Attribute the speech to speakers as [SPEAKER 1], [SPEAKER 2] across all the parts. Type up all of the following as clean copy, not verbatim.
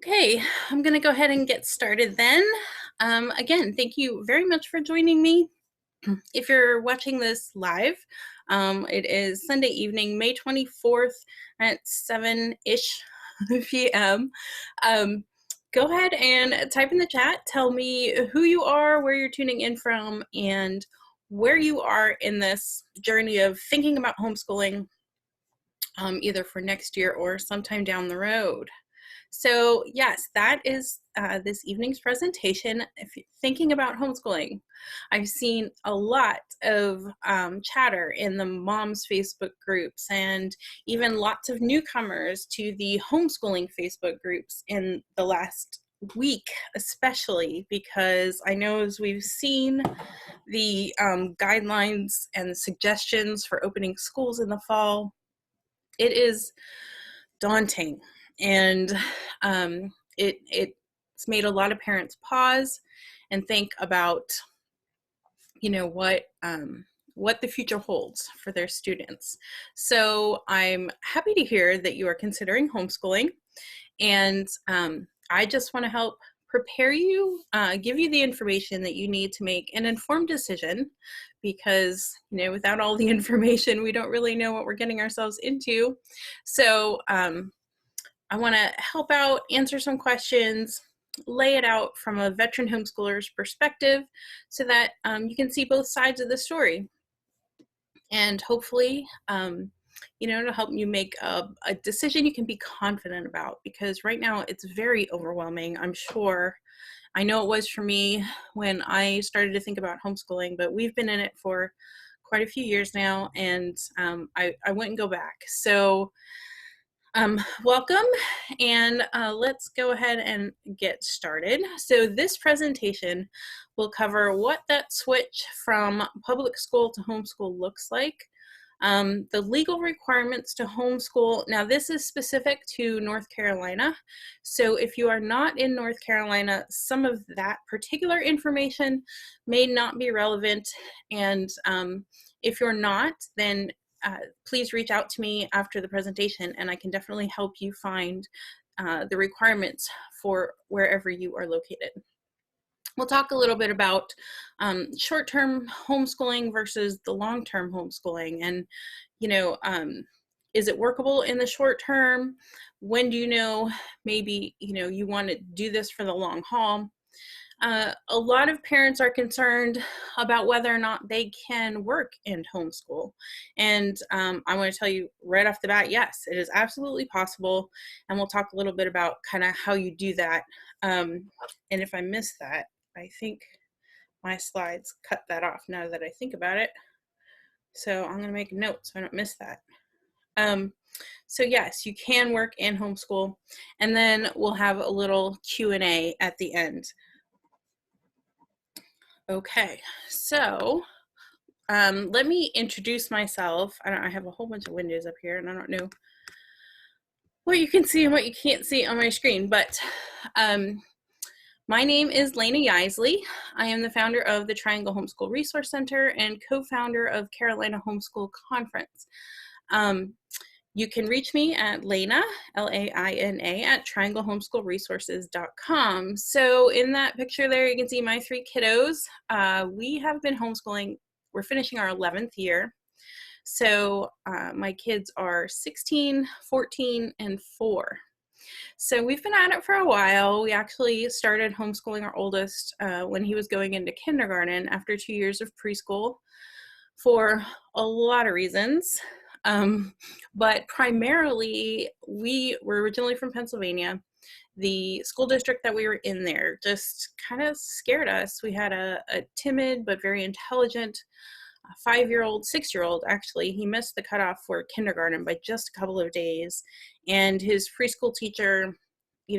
[SPEAKER 1] Okay, I'm going to go ahead and get started then. Again, thank you very much for joining me. If you're watching this live, it is Sunday evening, May 24th at 7-ish p.m. Um, Go ahead and type in the chat. Tell me who you are, where you're tuning in from, and where you are in this journey of thinking about homeschooling, either for next year or sometime down the road. So yes, that is this evening's presentation. If you're thinking about homeschooling, I've seen a lot of chatter in the moms Facebook groups and even lots of newcomers to the homeschooling Facebook groups in the last week, especially because I know as we've seen the guidelines and suggestions for opening schools in the fall, it is daunting. And it's made a lot of parents pause and think about, what the future holds for their students. So I'm happy to hear that you are considering homeschooling, and I just want to help prepare you, give you the information that you need to make an informed decision, because without all the information, we don't really know what we're getting ourselves into. So I want to help out, answer some questions, lay it out from a veteran homeschooler's perspective so that you can see both sides of the story. And hopefully, to help you make a decision you can be confident about, because right now it's very overwhelming, I'm sure. I know it was for me when I started to think about homeschooling, but we've been in it for quite a few years now, and I wouldn't go back. So welcome, and let's go ahead and get started. So this presentation will cover what that switch from public school to homeschool looks like, the legal requirements to homeschool. Now this is specific to North Carolina, so if you are not in North Carolina, some of that particular information may not be relevant, and if you're not, then please reach out to me after the presentation and I can definitely help you find the requirements for wherever you are located. We'll talk a little bit about short-term homeschooling versus the long-term homeschooling, and is it workable in the short term? When do you know maybe you want to do this for the long haul? A lot of parents are concerned about whether or not they can work and homeschool. And I want to tell you right off the bat, yes, it is absolutely possible. And we'll talk a little bit about kind of how you do that. And if I miss that, I think my slides cut that off now that I think about it. So I'm going to make a note so I don't miss that. So yes, you can work and homeschool. And then we'll have a little Q&A at the end. Okay, so let me introduce myself. I have a whole bunch of windows up here, and I don't know what you can see and what you can't see on my screen, but my name is Lena Yeisley. I am the founder of the Triangle Homeschool Resource Center and co-founder of Carolina Homeschool Conference. You can reach me at Lena, L-A-I-N-A, at trianglehomeschoolresources.com. So in that picture there, you can see my 3 kiddos. We have been homeschooling. We're finishing our 11th year. So my kids are 16, 14, and 4. So we've been at it for a while. We actually started homeschooling our oldest when he was going into kindergarten after 2 years of preschool for a lot of reasons. But primarily, we were originally from Pennsylvania. The school district that we were in there just kind of scared us. We had a timid but very intelligent 5-year-old, 6-year-old, actually. He missed the cutoff for kindergarten by just a couple of days. And his preschool teacher,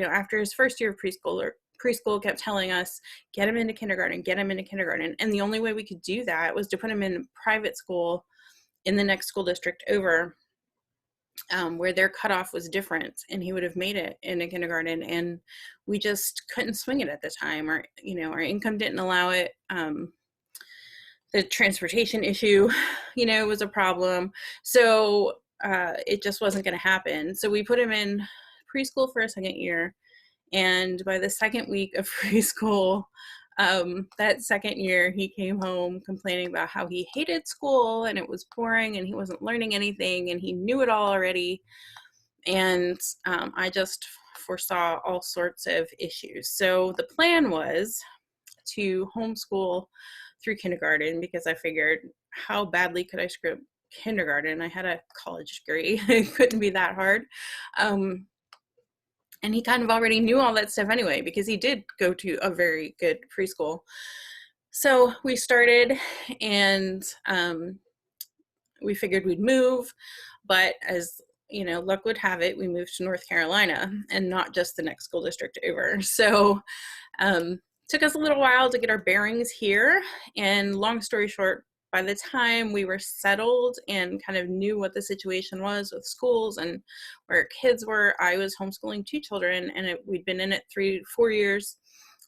[SPEAKER 1] after his first year of preschool kept telling us, get him into kindergarten, get him into kindergarten. And the only way we could do that was to put him in private school in the next school district over, where their cutoff was different, and he would have made it into kindergarten, and we just couldn't swing it at the time. Our income didn't allow it. The transportation issue, was a problem. So it just wasn't going to happen. So we put him in preschool for a second year, And by the second week of preschool, that second year, he came home complaining about how he hated school and it was boring and he wasn't learning anything and he knew it all already. And I just foresaw all sorts of issues. So the plan was to homeschool through kindergarten, because I figured, how badly could I screw up kindergarten? I had a college degree. It couldn't be that hard. And he kind of already knew all that stuff anyway, because he did go to a very good preschool. So we started, and we figured we'd move, but as you know, luck would have it, we moved to North Carolina, and not just the next school district over. So took us a little while to get our bearings here, and long story short, by the time we were settled and kind of knew what the situation was with schools and where kids were, I was homeschooling 2 children, and we'd been in it 3-4 years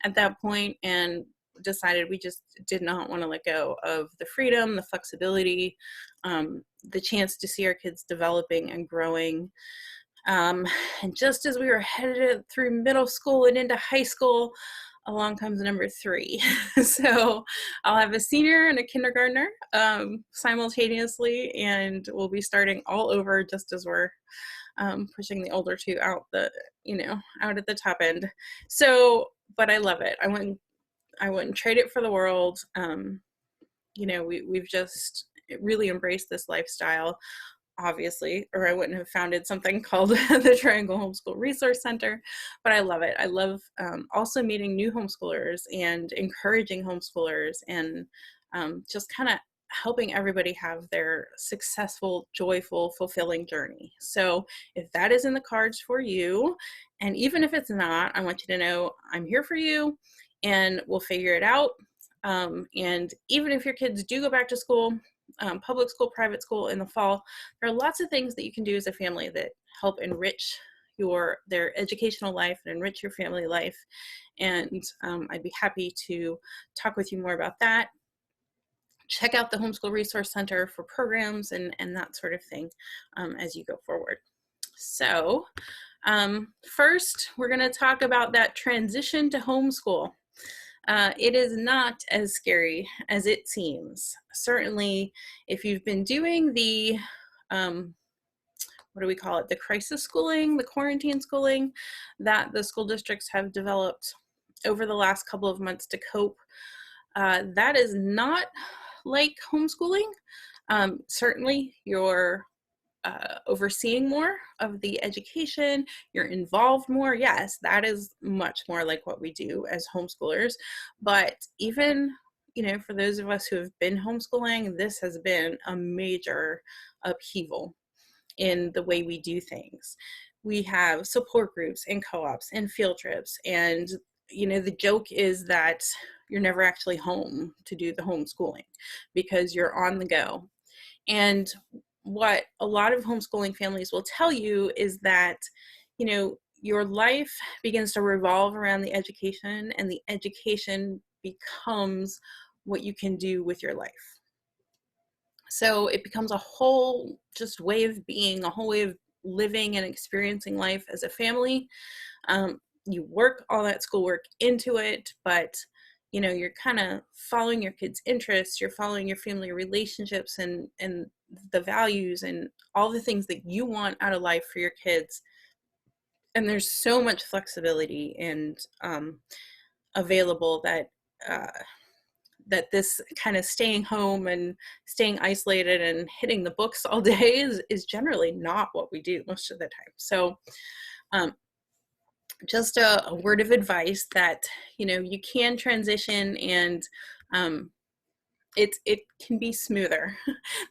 [SPEAKER 1] at that point, and decided we just did not want to let go of the freedom, the flexibility, the chance to see our kids developing and growing. And just as we were headed through middle school and into high school, along comes number 3. So I'll have a senior and a kindergartner simultaneously, and we'll be starting all over just as we're pushing the older 2 out out at the top end. So, but I love it. I wouldn't trade it for the world. We've just really embraced this lifestyle, obviously, or I wouldn't have founded something called the Triangle Homeschool Resource Center. But I love it. I love also meeting new homeschoolers and encouraging homeschoolers, and just kind of helping everybody have their successful, joyful, fulfilling journey. So if that is in the cards for you, and even if it's not, I want you to know I'm here for you, and we'll figure it out. And even if your kids do go back to school, public school, private school in the fall, there are lots of things that you can do as a family that help enrich their educational life and enrich your family life. And I'd be happy to talk with you more about that. Check out the Homeschool Resource Center for programs and that sort of thing as you go forward. So first, we're going to talk about that transition to homeschool. It is not as scary as it seems. Certainly, if you've been doing the, what do we call it, the crisis schooling, the quarantine schooling that the school districts have developed over the last couple of months to cope, that is not like homeschooling. Certainly, you're overseeing more of the education, you're involved more. Yes, that is much more like what we do as homeschoolers. But even, for those of us who have been homeschooling, this has been a major upheaval in the way we do things. We have support groups and co-ops and field trips. And, the joke is that you're never actually home to do the homeschooling because you're on the go. And what a lot of homeschooling families will tell you is that, your life begins to revolve around the education, and the education becomes what you can do with your life. So it becomes a whole just way of being, a whole way of living and experiencing life as a family. You work all that schoolwork into it, but you're kind of following your kids' interests, you're following your family relationships and the values and all the things that you want out of life for your kids. And there's so much flexibility and available that this kind of staying home and staying isolated and hitting the books all day is generally not what we do most of the time. So just a word of advice that, you can transition, and it can be smoother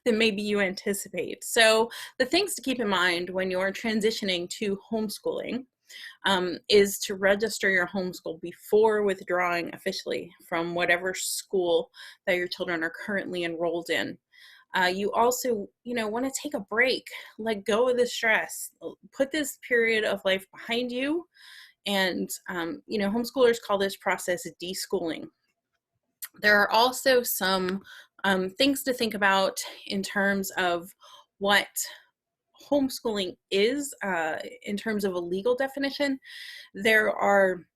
[SPEAKER 1] than maybe you anticipate. So the things to keep in mind when you're transitioning to homeschooling is to register your homeschool before withdrawing officially from whatever school that your children are currently enrolled in. You also, want to take a break, let go of the stress, put this period of life behind you. And, homeschoolers call this process deschooling. There are also some things to think about in terms of what homeschooling is in terms of a legal definition. There are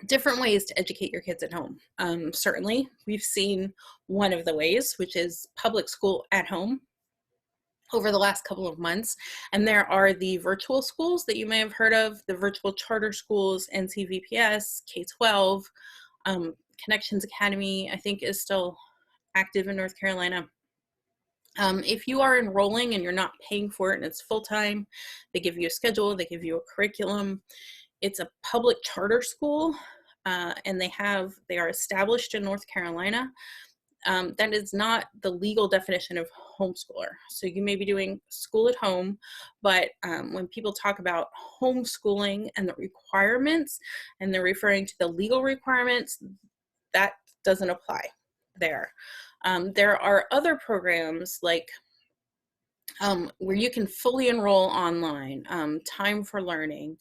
[SPEAKER 1] different ways to educate your kids at home. Certainly, we've seen one of the ways, which is public school at home over the last couple of months. And there are the virtual schools that you may have heard of, the virtual charter schools, NCVPS, K-12, Connections Academy, I think is still active in North Carolina. If you are enrolling and you're not paying for it and it's full-time, they give you a schedule, they give you a curriculum. It's a public charter school, and they are established in North Carolina. That is not the legal definition of homeschooler. So you may be doing school at home, but when people talk about homeschooling and the requirements, and they're referring to the legal requirements, that doesn't apply there. There are other programs like where you can fully enroll online, Time for Learning,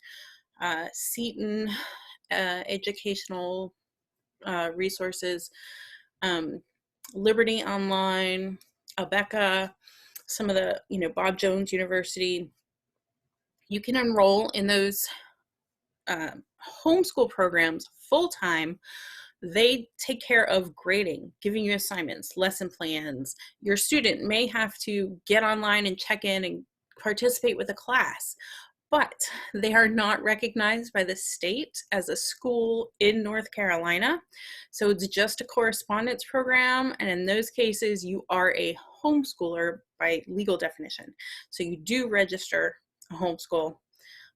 [SPEAKER 1] Seton educational resources, Liberty Online, Abeka, some of the, Bob Jones University. You can enroll in those homeschool programs full-time. They take care of grading, giving you assignments, lesson plans. Your student may have to get online and check in and participate with a class, but they are not recognized by the state as a school in North Carolina. So it's just a correspondence program. And in those cases, you are a homeschooler by legal definition. So you do register a homeschool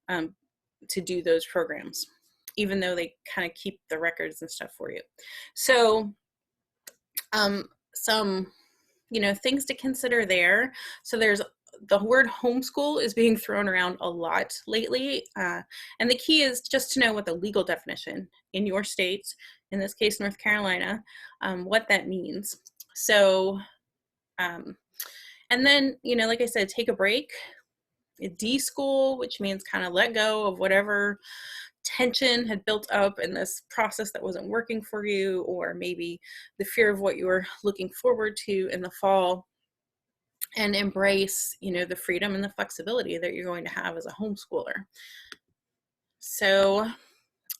[SPEAKER 1] to do those programs, even though they kind of keep the records and stuff for you. So some, things to consider there. So there's the word homeschool is being thrown around a lot lately. And the key is just to know what the legal definition in your state, in this case, North Carolina, what that means. So, and then, like I said, take a break. De-school, which means kind of let go of whatever tension had built up in this process that wasn't working for you, or maybe the fear of what you were looking forward to in the fall, and embrace, the freedom and the flexibility that you're going to have as a homeschooler. So,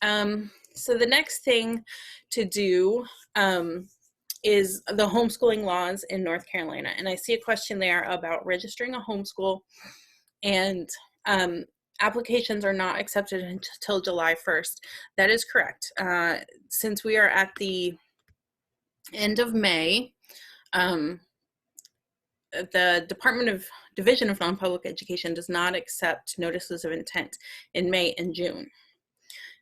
[SPEAKER 1] so the next thing to do is the homeschooling laws in North Carolina. And I see a question there about registering a homeschool, and applications are not accepted until July 1st. That is correct. Since we are at the end of May, the Division of Non-Public Education does not accept notices of intent in May and June.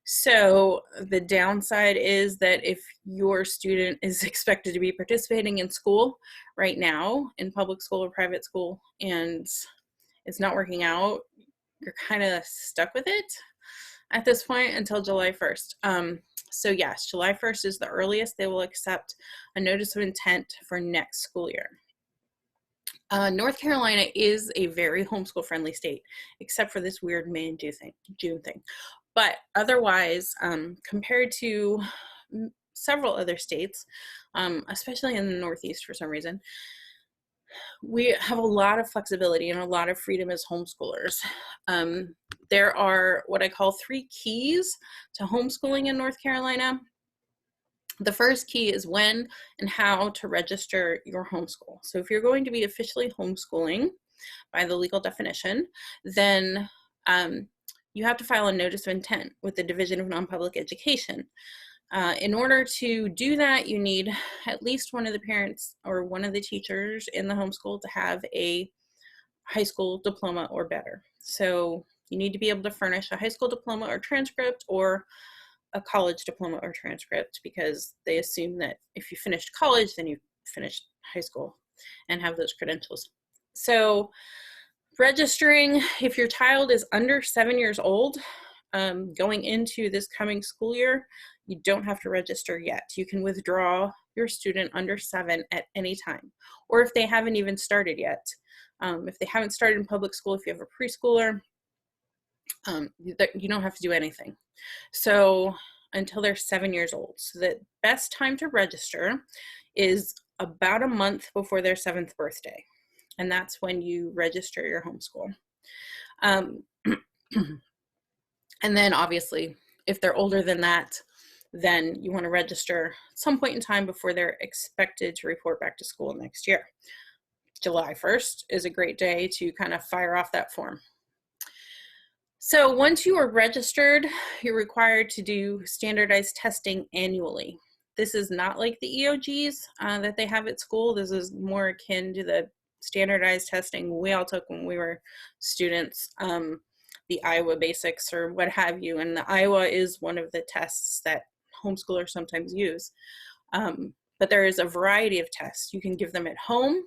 [SPEAKER 1] So the downside is that if your student is expected to be participating in school right now, in public school or private school, and it's not working out, you're kind of stuck with it at this point until July 1st. So yes, July 1st is the earliest they will accept a notice of intent for next school year. North Carolina is a very homeschool friendly state, except for this weird May and June thing. But otherwise, compared to several other states, especially in the Northeast for some reason, we have a lot of flexibility and a lot of freedom as homeschoolers. There are what I call 3 keys to homeschooling in North Carolina. The first key is when and how to register your homeschool. So if you're going to be officially homeschooling by the legal definition, then you have to file a notice of intent with the Division of Non-Public Education. In order to do that, you need at least one of the parents or one of the teachers in the homeschool to have a high school diploma or better. So you need to be able to furnish a high school diploma or transcript, or a college diploma or transcript, because they assume that if you finished college, then you finished high school and have those credentials. So registering, if your child is under 7 years old, going into this coming school year, you don't have to register yet. You can withdraw your student under 7 at any time, or if they haven't even started yet. If they haven't started in public school, if you have a preschooler, you don't have to do anything. So until they're 7 years old. So the best time to register is about a month before their 7th birthday. and that's when you register your homeschool. Um, and then obviously, if they're older than that, then you want to register at some point in time before they're expected to report back to school next year. July 1st is a great day to kind of fire off that form. So once you are registered, you're required to do standardized testing annually. This is not like the EOGs that they have at school. This is more akin to the standardized testing we all took when we were students, the Iowa basics or what have you. And the Iowa is one of the tests that homeschoolers sometimes use. But there is a variety of tests. You can give them at home.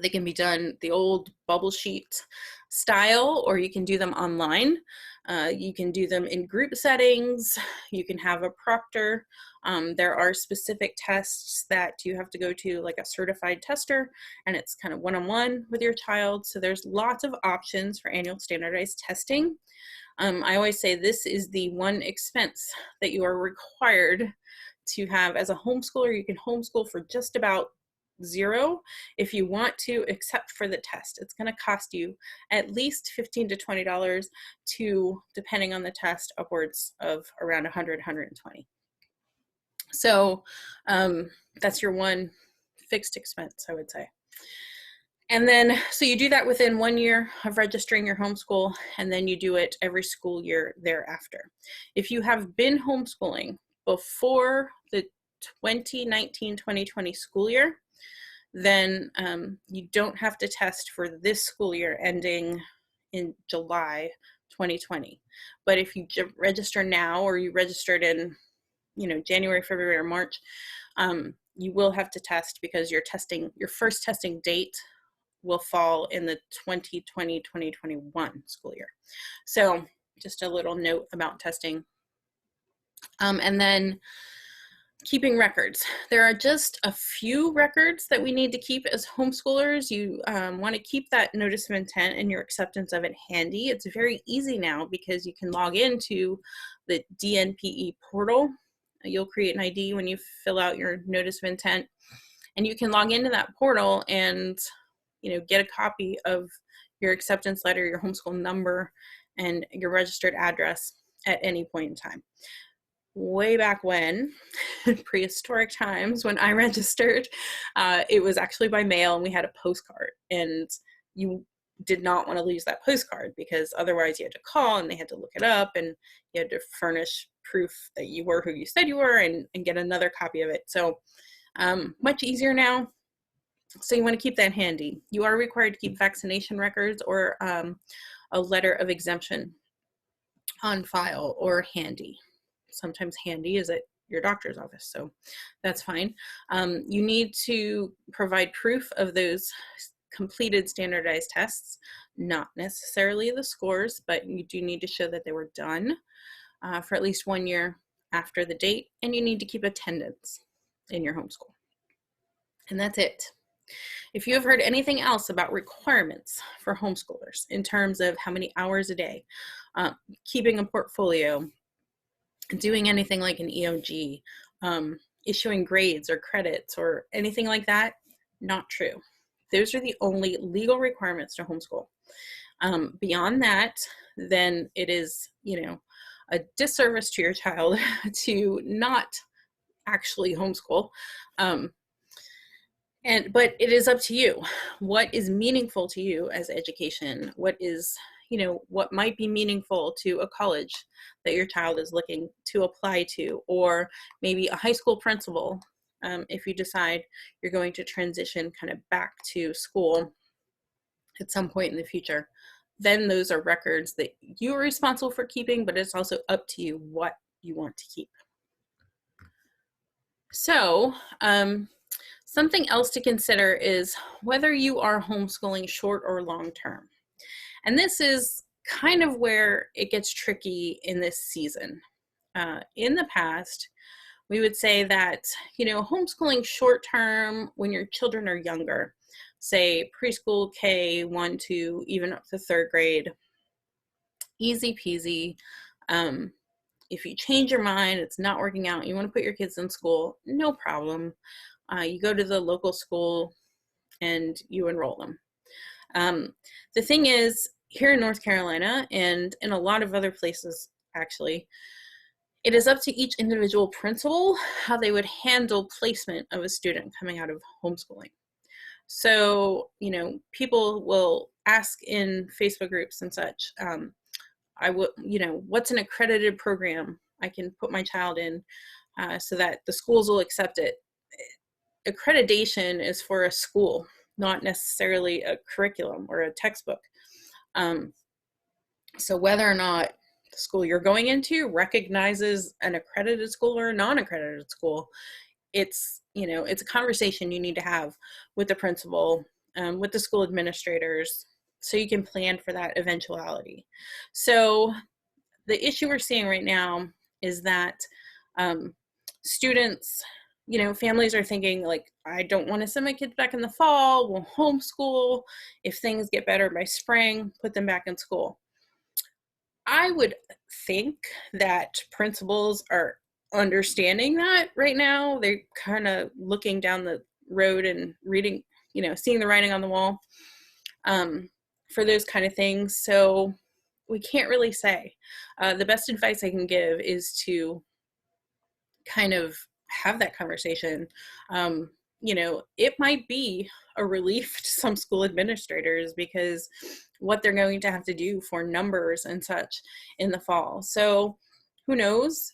[SPEAKER 1] They can be done the old bubble sheet style, or you can do them online. You can do them in group settings. You can have a proctor. There are specific tests that you have to go to, like a certified tester, and it's kind of one-on-one with your child. So there's lots of options for annual standardized testing. I always say this is the one expense that you are required to have as a homeschooler. You can homeschool for just about $0 if you want to, except for the test. It's going to cost you at least $15 to $20 to, depending on the test, upwards of around $100, $120. So that's your one fixed expense, I would say. And then, so you do that within 1 year of registering your homeschool, and then you do it every school year thereafter. If you have been homeschooling before the 2019-2020 school year, then you don't have to test for this school year ending in July 2020. But if you register now, or you registered in, January, February, or March, you will have to test, because your first testing date will fall in the 2020-2021 school year. So just a little note about testing. And then keeping records. There are just a few records that we need to keep as homeschoolers. You want to keep that notice of intent and your acceptance of it handy. It's very easy now because you can log into the DNPE portal. You'll create an ID when you fill out your notice of intent, and you can log into that portal and get a copy of your acceptance letter, your homeschool number, and your registered address at any point in time. Way back when, prehistoric times, when I registered, it was actually by mail, and we had a postcard, and you did not want to lose that postcard, because otherwise you had to call and they had to look it up, and you had to furnish proof that you were who you said you were, and get another copy of it. So much easier now. So you want to keep that handy. You are required to keep vaccination records or a letter of exemption on file or handy. Sometimes handy is at your doctor's office, so that's fine. You need to provide proof of those completed standardized tests, not necessarily the scores, but you do need to show that they were done for at least 1 year after the date, and you need to keep attendance in your homeschool. And that's it. If you have heard anything else about requirements for homeschoolers in terms of how many hours a day, keeping a portfolio, doing anything like an EOG, issuing grades or credits or anything like that, not true. Those are the only legal requirements to homeschool. Beyond that, then it is, a disservice to your child to not actually homeschool. But it is up to you. What is meaningful to you as education? What is, what might be meaningful to a college that your child is looking to apply to, or maybe a high school principal, if you decide you're going to transition kind of back to school at some point in the future. Then those are records that you are responsible for keeping, but it's also up to you what you want to keep. So, something else to consider is whether you are homeschooling short or long term. And this is kind of where it gets tricky in this season. In the past, we would say that, homeschooling short term when your children are younger, say preschool, K, 1, 2, even up to 3rd grade, easy peasy. If you change your mind, it's not working out, you want to put your kids in school, no problem. You go to the local school and you enroll them. The thing is, here in North Carolina and in a lot of other places, actually, it is up to each individual principal how they would handle placement of a student coming out of homeschooling. So, people will ask in Facebook groups and such, what's an accredited program I can put my child in so that the schools will accept it. Accreditation is for a school, not necessarily a curriculum or a textbook. So whether or not the school you're going into recognizes an accredited school or a non-accredited school, it's a conversation you need to have with the principal, with the school administrators, so you can plan for that eventuality. So the issue we're seeing right now is that students, families are thinking like, I don't want to send my kids back in the fall, we'll homeschool. If things get better by spring, put them back in school. I would think that principals are understanding that right now. They're kind of looking down the road and reading, seeing the writing on the wall for those kind of things. So we can't really say. The best advice I can give is to kind of have that conversation. It might be a relief to some school administrators because what they're going to have to do for numbers and such in the fall. So who knows?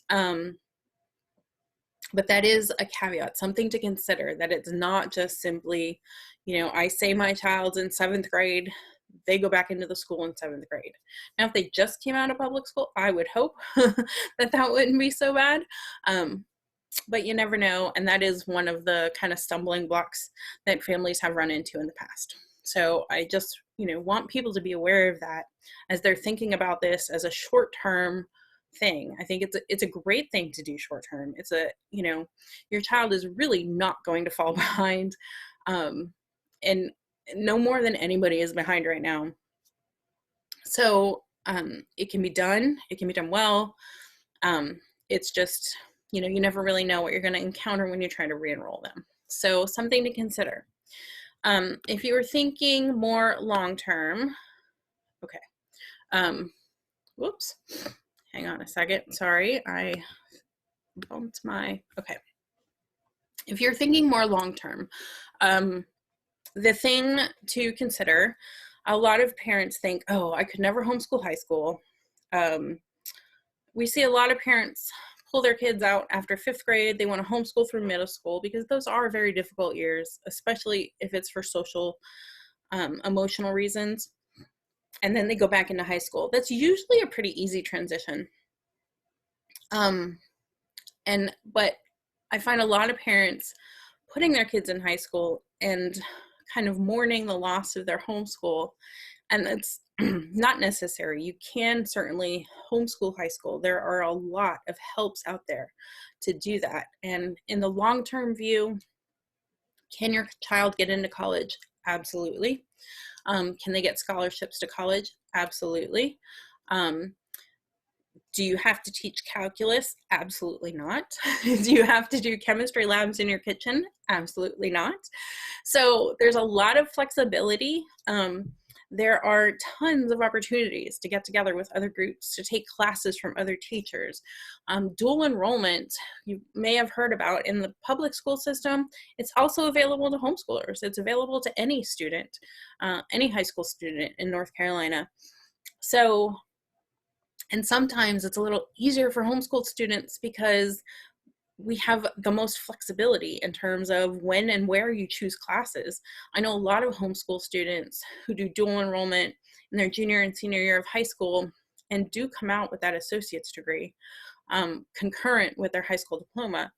[SPEAKER 1] But that is a caveat, something to consider, that it's not just simply, I say my child's in 7th grade, they go back into the school in 7th grade. Now, if they just came out of public school, I would hope that wouldn't be so bad. But you never know. And that is one of the kind of stumbling blocks that families have run into in the past. So I just, want people to be aware of that as they're thinking about this as a short-term thing. I think it's a great thing to do short-term. It's your child is really not going to fall behind. And no more than anybody is behind right now. So it can be done. It can be done well. It's just, you never really know what you're going to encounter when you try to re-enroll them. So something to consider. If you were thinking more long-term, okay. Whoops. Hang on a second. Sorry, I bumped okay. If you're thinking more long-term, the thing to consider, a lot of parents think, oh, I could never homeschool high school. We see a lot of parents pull their kids out after 5th grade. They want to homeschool through middle school because those are very difficult years, especially if it's for social, emotional reasons. And then they go back into high school. That's usually a pretty easy transition. But I find a lot of parents putting their kids in high school and kind of mourning the loss of their homeschool. And that's not necessary. You can certainly homeschool high school. There are a lot of helps out there to do that. And in the long-term view, can your child get into college? Absolutely. Can they get scholarships to college? Absolutely. Do you have to teach calculus? Absolutely not. Do you have to do chemistry labs in your kitchen? Absolutely not. So there's a lot of flexibility. There are tons of opportunities to get together with other groups, to take classes from other teachers. Dual enrollment, you may have heard about in the public school system. It's also available to homeschoolers. It's available to any student, any high school student in North Carolina. So, and sometimes it's a little easier for homeschool students because we have the most flexibility in terms of when and where you choose classes. I know a lot of homeschool students who do dual enrollment in their junior and senior year of high school and do come out with that associate's degree concurrent with their high school diploma,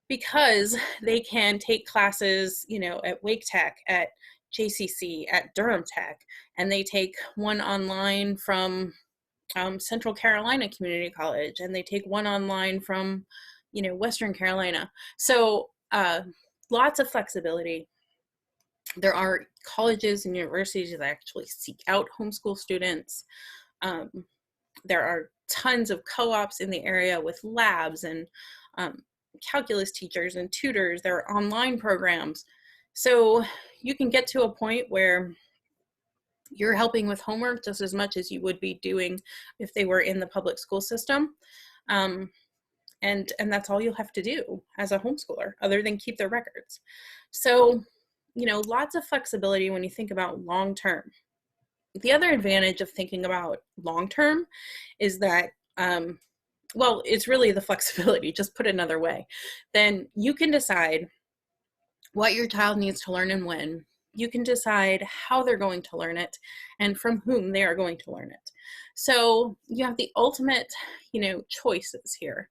[SPEAKER 1] because they can take classes, at Wake Tech, at JCC, at Durham Tech, and they take one online from Central Carolina Community College, and they take one online from Western Carolina. So lots of flexibility. There are colleges and universities that actually seek out homeschool students. There are tons of co-ops in the area with labs and calculus teachers and tutors. There are online programs. So you can get to a point where you're helping with homework just as much as you would be doing if they were in the public school system. And that's all you'll have to do as a homeschooler, other than keep their records. So, lots of flexibility when you think about long term. The other advantage of thinking about long term is that, well, it's really the flexibility, just put another way. Then you can decide what your child needs to learn and when. You can decide how they're going to learn it and from whom they are going to learn it. So you have the ultimate, choices here.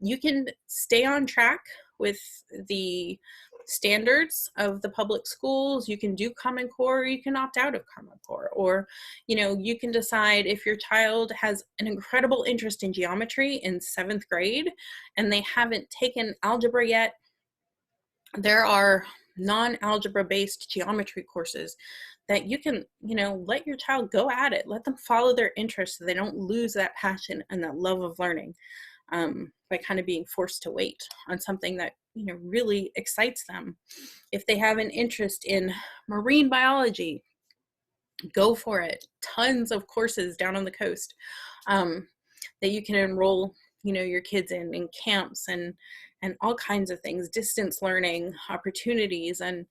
[SPEAKER 1] You can stay on track with the standards of the public schools. You can do Common Core, or you can opt out of Common Core, or you can decide if your child has an incredible interest in geometry in 7th grade and they haven't taken algebra yet. There are non-algebra based geometry courses that you can, let your child go at it. Let them follow their interests so they don't lose that passion and that love of learning by kind of being forced to wait on something that, really excites them. If they have an interest in marine biology, go for it. Tons of courses down on the coast that you can enroll, your kids in camps and all kinds of things, distance learning opportunities, and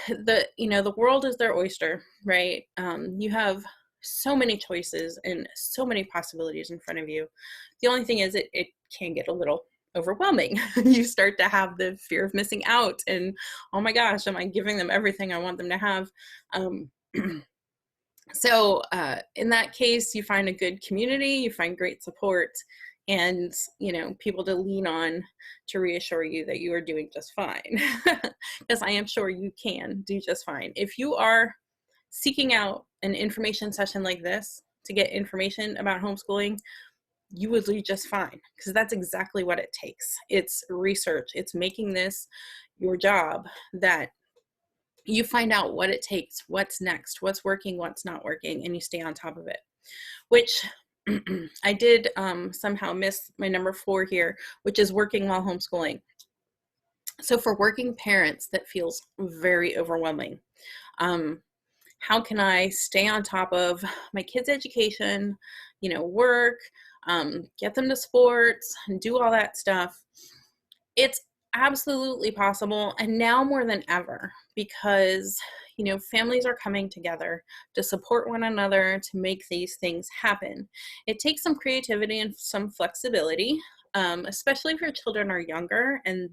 [SPEAKER 1] the world is their oyster, right? You have so many choices and so many possibilities in front of you. The only thing is it can get a little overwhelming. You start to have the fear of missing out and, oh my gosh, am I giving them everything I want them to have? So in that case, you find a good community, you find great support, and people to lean on to reassure you that you are doing just fine. Because I am sure you can do just fine. If you are seeking out an information session like this to get information about homeschooling, you would do just fine, because that's exactly what it takes. It's research. It's making this your job, that you find out what it takes, what's next, what's working, what's not working, and you stay on top of it. Which I did somehow miss my number 4 here, which is working while homeschooling. So for working parents, that feels very overwhelming. How can I stay on top of my kids' education, work, get them to sports, and do all that stuff? It's absolutely possible, and now more than ever, because families are coming together to support one another to make these things happen. It takes some creativity and some flexibility, especially if your children are younger and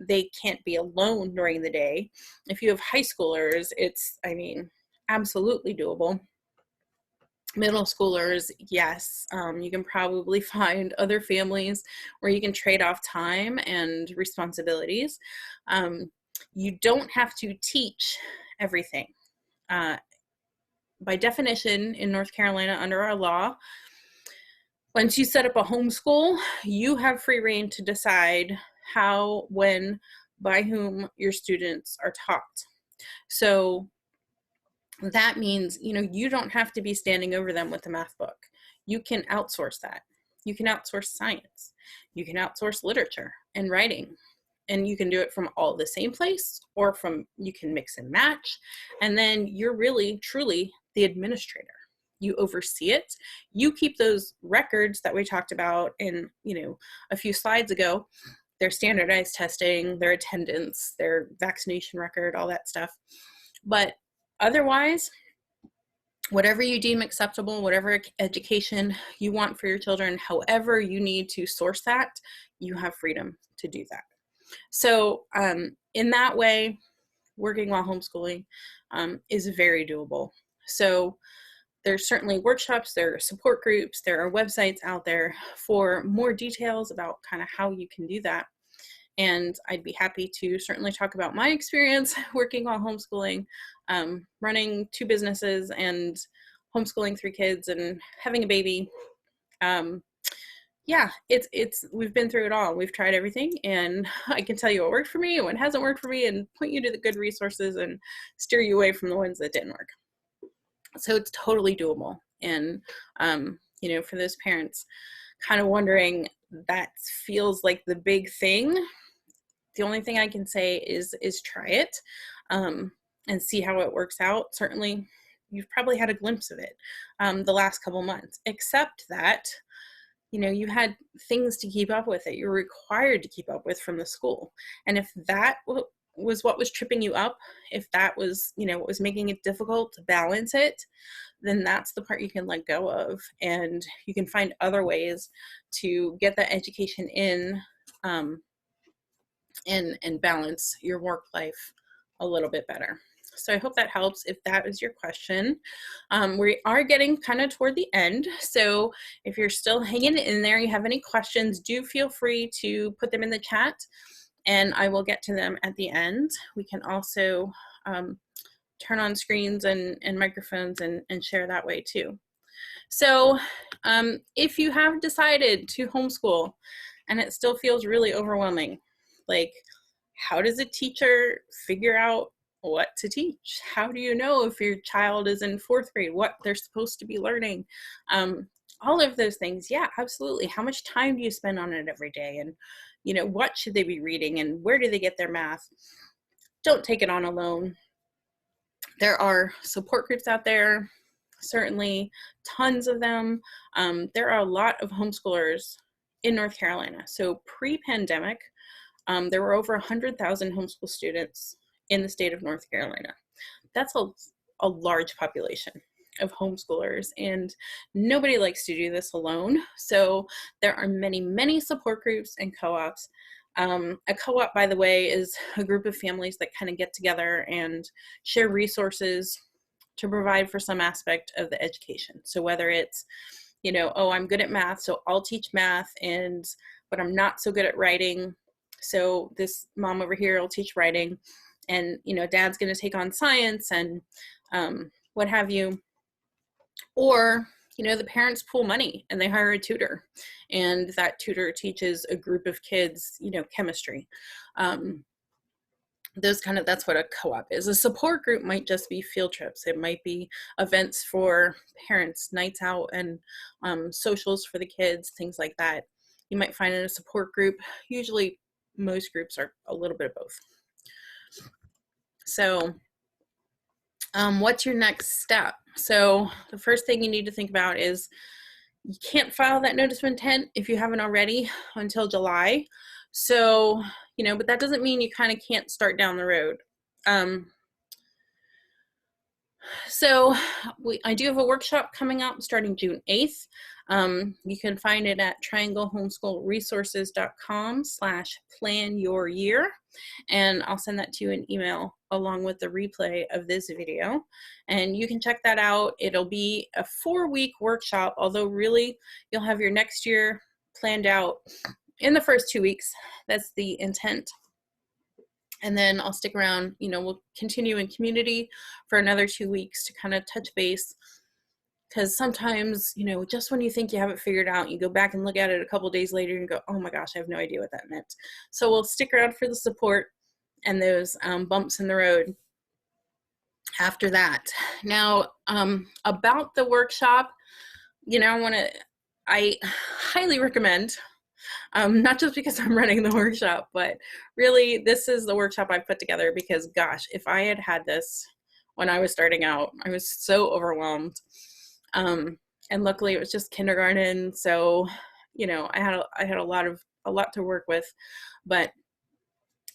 [SPEAKER 1] they can't be alone during the day. If you have high schoolers, it's, absolutely doable. Middle schoolers, yes, you can probably find other families where you can trade off time and responsibilities. You don't have to teach everything. By definition, in North Carolina, under our law, once you set up a homeschool, you have free reign to decide how, when, by whom your students are taught. So that means, you don't have to be standing over them with a math book. You can outsource that. You can outsource science. You can outsource literature and writing. And you can do it from all the same place, or you can mix and match. And then you're really, truly the administrator. You oversee it. You keep those records that we talked about in, a few slides ago, their standardized testing, their attendance, their vaccination record, all that stuff. But otherwise, whatever you deem acceptable, whatever education you want for your children, however you need to source that, you have freedom to do that. So in that way, working while homeschooling is very doable. So there's certainly workshops, there are support groups, there are websites out there for more details about kind of how you can do that. And I'd be happy to certainly talk about my experience working while homeschooling, running 2 businesses and homeschooling 3 kids and having a baby. Yeah, we've been through it all. We've tried everything, and I can tell you what worked for me and what hasn't worked for me, and point you to the good resources and steer you away from the ones that didn't work. So it's totally doable. And, for those parents kind of wondering, that feels like the big thing. The only thing I can say is try it, and see how it works out. Certainly, you've probably had a glimpse of it the last couple months, except that, you had things to keep up with that you're required to keep up with from the school. And if that was what was tripping you up, if that was, what was making it difficult to balance it, then that's the part you can let go of, and you can find other ways to get that education in, and balance your work life a little bit better. So I hope that helps if that is your question. We are getting kind of toward the end. So if you're still hanging in there, you have any questions, do feel free to put them in the chat and I will get to them at the end. We can also turn on screens and microphones and share that way too. So if you have decided to homeschool and it still feels really overwhelming, like, how does a teacher figure out what to teach? How do you know if your child is in 4th grade, what they're supposed to be learning? All of those things, yeah, absolutely. How much time do you spend on it every day? And, what should they be reading and where do they get their math? Don't take it on alone. There are support groups out there, certainly tons of them. There are a lot of homeschoolers in North Carolina. So pre-pandemic, there were over 100,000 homeschool students in the state of North Carolina. That's a large population of homeschoolers, and nobody likes to do this alone. So there are many, many support groups and co-ops. A co-op, by the way, is a group of families that kind of get together and share resources to provide for some aspect of the education. So whether it's, oh, I'm good at math, so I'll teach math, but I'm not so good at writing, so this mom over here will teach writing, and dad's going to take on science and what have you. Or the parents pool money and they hire a tutor, and that tutor teaches a group of kids chemistry. That's what a co-op is. A support group might just be field trips. It might be events for parents, nights out, and socials for the kids, things like that. You might find in a support group, usually most groups are a little bit of both. So what's your next step? So the first thing you need to think about is you can't file that notice of intent if you haven't already until July. So, but that doesn't mean you kind of can't start down the road. So I do have a workshop coming up starting June 8th. You can find it at trianglehomeschoolresources.com/planyouryear. And I'll send that to you in email along with the replay of this video. And you can check that out. It'll be a 4-week workshop, although really you'll have your next year planned out in the first 2 weeks. That's the intent. And then I'll stick around, we'll continue in community for another 2 weeks to kind of touch base. Because sometimes, just when you think you have it figured out, you go back and look at it a couple days later and go, oh my gosh, I have no idea what that meant. So we'll stick around for the support and those bumps in the road after that. Now, about the workshop, I highly recommend, not just because I'm running the workshop, but really this is the workshop I put together because gosh, if I had had this when I was starting out, I was so overwhelmed. And luckily it was just kindergarten. So, I had a lot to work with, but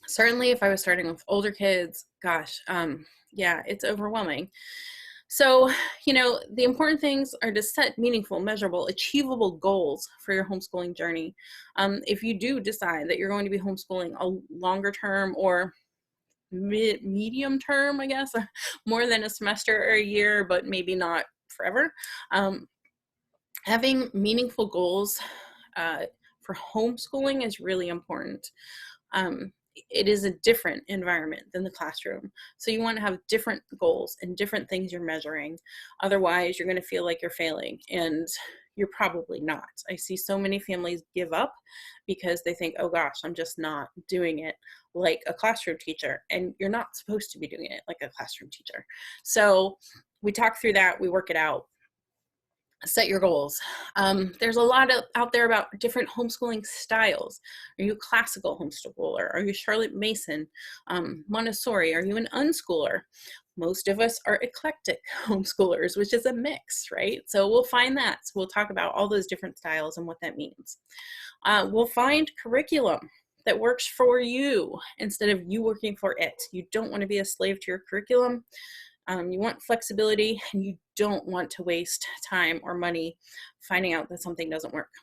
[SPEAKER 1] certainly if I was starting with older kids, gosh, yeah, it's overwhelming. So, the important things are to set meaningful, measurable, achievable goals for your homeschooling journey. If you do decide that you're going to be homeschooling a longer term or medium term, I guess, more than a semester or a year, but maybe not forever, having meaningful goals for homeschooling is really important. It is a different environment than the classroom. So you want to have different goals and different things you're measuring. Otherwise, you're going to feel like you're failing, and you're probably not. I see so many families give up because they think, oh gosh, I'm just not doing it like a classroom teacher. And you're not supposed to be doing it like a classroom teacher. So we talk through that, we work it out. set your goals. There's a lot out there about different homeschooling styles. Are you a classical homeschooler? Are you Charlotte Mason, Montessori? Are you an unschooler? Most of us are eclectic homeschoolers, which is a mix, right? So we'll find that. So we'll talk about all those different styles and what that means. We'll find curriculum that works for you instead of you working for it. You don't want to be a slave to your curriculum. You want flexibility, and you don't want to waste time or money finding out that something doesn't work.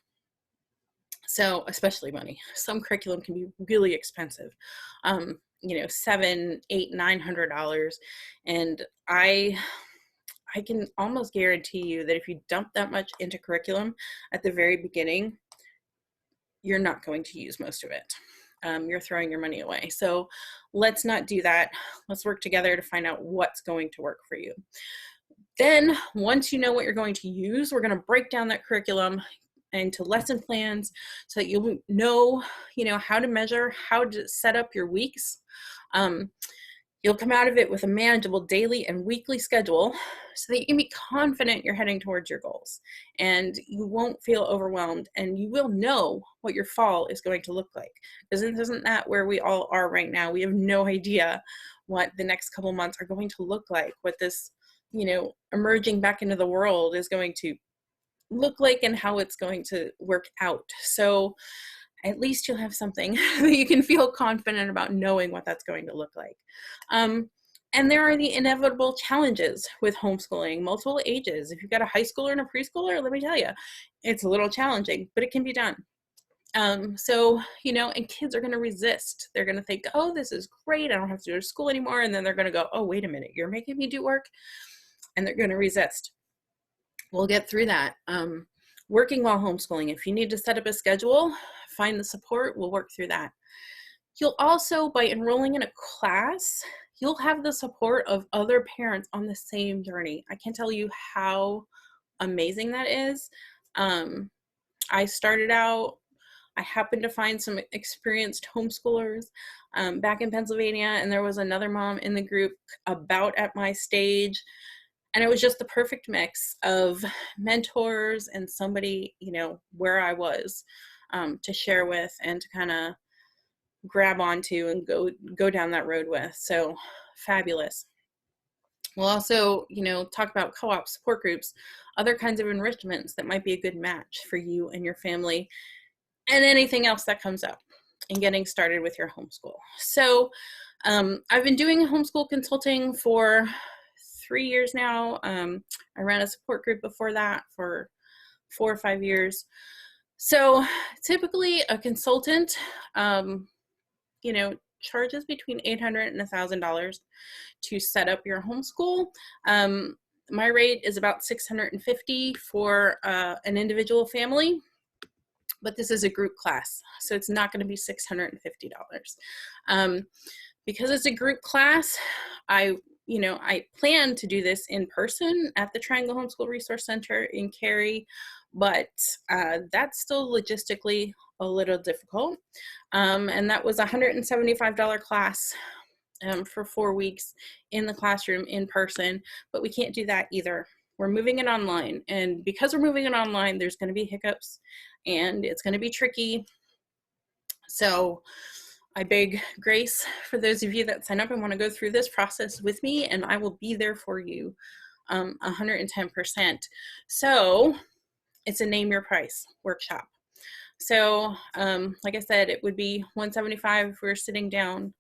[SPEAKER 1] So, especially money. Some curriculum can be really expensive. You know, $700, $800, $900, and I can almost guarantee you that if you dump that much into curriculum at the very beginning, you're not going to use most of it. You're throwing your money away. So let's not do that. Let's work together to find out what's going to work for you. Then once you know what you're going to use, we're going to break down that curriculum into lesson plans so that you'll know, how to measure, how to set up your weeks. You'll come out of it with a manageable daily and weekly schedule so that you can be confident you're heading towards your goals, and you won't feel overwhelmed, and you will know what your fall is going to look like. Because isn't that where we all are right now? We have no idea what the next couple months are going to look like, what this, emerging back into the world is going to look like and how it's going to work out. So at least you'll have something that you can feel confident about knowing what that's going to look like. And there are the inevitable challenges with homeschooling, multiple ages. If you've got a high schooler and a preschooler, let me tell you, it's a little challenging, but it can be done. And kids are going to resist. They're going to think, oh, this is great. I don't have to go to school anymore. And then they're going to go, oh, wait a minute, you're making me do work. And they're going to resist. We'll get through that. Working while homeschooling. If you need to set up a schedule, find the support, we'll work through that. You'll also, by enrolling in a class, you'll have the support of other parents on the same journey. I can't tell you how amazing that is. I started out, I happened to find some experienced homeschoolers back in Pennsylvania, and there was another mom in the group about at my stage. And it was just the perfect mix of mentors and somebody, where I was to share with and to kind of grab onto and go down that road with. So fabulous. We'll also, talk about co-op support groups, other kinds of enrichments that might be a good match for you and your family, and anything else that comes up in getting started with your homeschool. So I've been doing homeschool consulting for 3 years now. I ran a support group before that for 4 or 5 years. So typically a consultant, charges between $800 and $1,000 to set up your homeschool. My rate is about $650 for an individual family, but this is a group class, so it's not going to be $650. Because it's a group class, I plan to do this in person at the Triangle Homeschool Resource Center in Cary, but that's still logistically a little difficult. And that was a $175 class for 4 weeks in the classroom in person, but we can't do that either. We're moving it online, and because we're moving it online, there's going to be hiccups, and it's going to be tricky. So I beg grace for those of you that sign up and want to go through this process with me, and I will be there for you 110%. So it's a name your price workshop. So like I said, it would be $175 if we're sitting down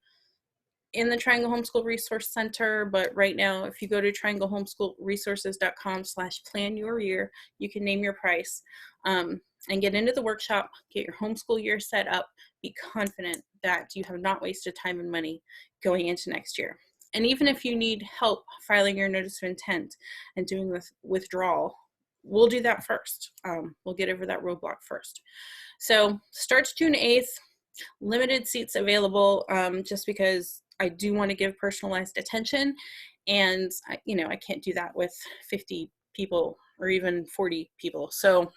[SPEAKER 1] in the Triangle Homeschool Resource Center, but right now, if you go to trianglehomeschoolresources.com/plan your year, you can name your price and get into the workshop, get your homeschool year set up, be confident that you have not wasted time and money going into next year. And even if you need help filing your notice of intent and doing the withdrawal, we'll do that first. We'll get over that roadblock first. So starts June 8th, limited seats available just because I do want to give personalized attention, and I can't do that with 50 people or even 40 people. So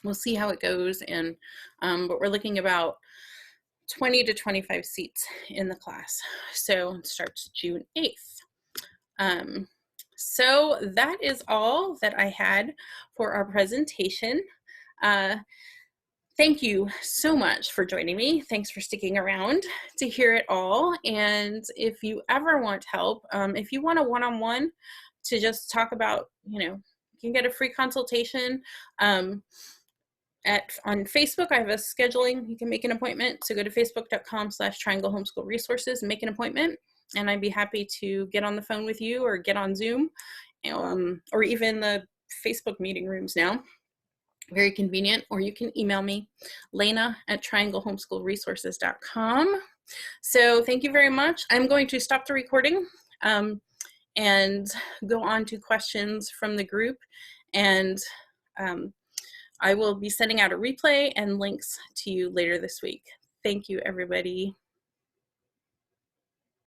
[SPEAKER 1] we'll see how it goes, and but we're looking about 20 to 25 seats in the class. So it starts June 8th. So that is all that I had for our presentation. Uh, Thank you so much for joining me. Thanks for sticking around to hear it all. And if you ever want help, if you want a one-on-one to just talk about, you can get a free consultation. On Facebook, I have a scheduling. You can make an appointment. So go to facebook.com/triangle homeschool resources and make an appointment. And I'd be happy to get on the phone with you or get on Zoom, or even the Facebook meeting rooms now. Very convenient. Or you can email me, lena@trianglehomeschoolresources.com. So thank you very much. I'm going to stop the recording and go on to questions from the group. And I will be sending out a replay and links to you later this week. Thank you, everybody.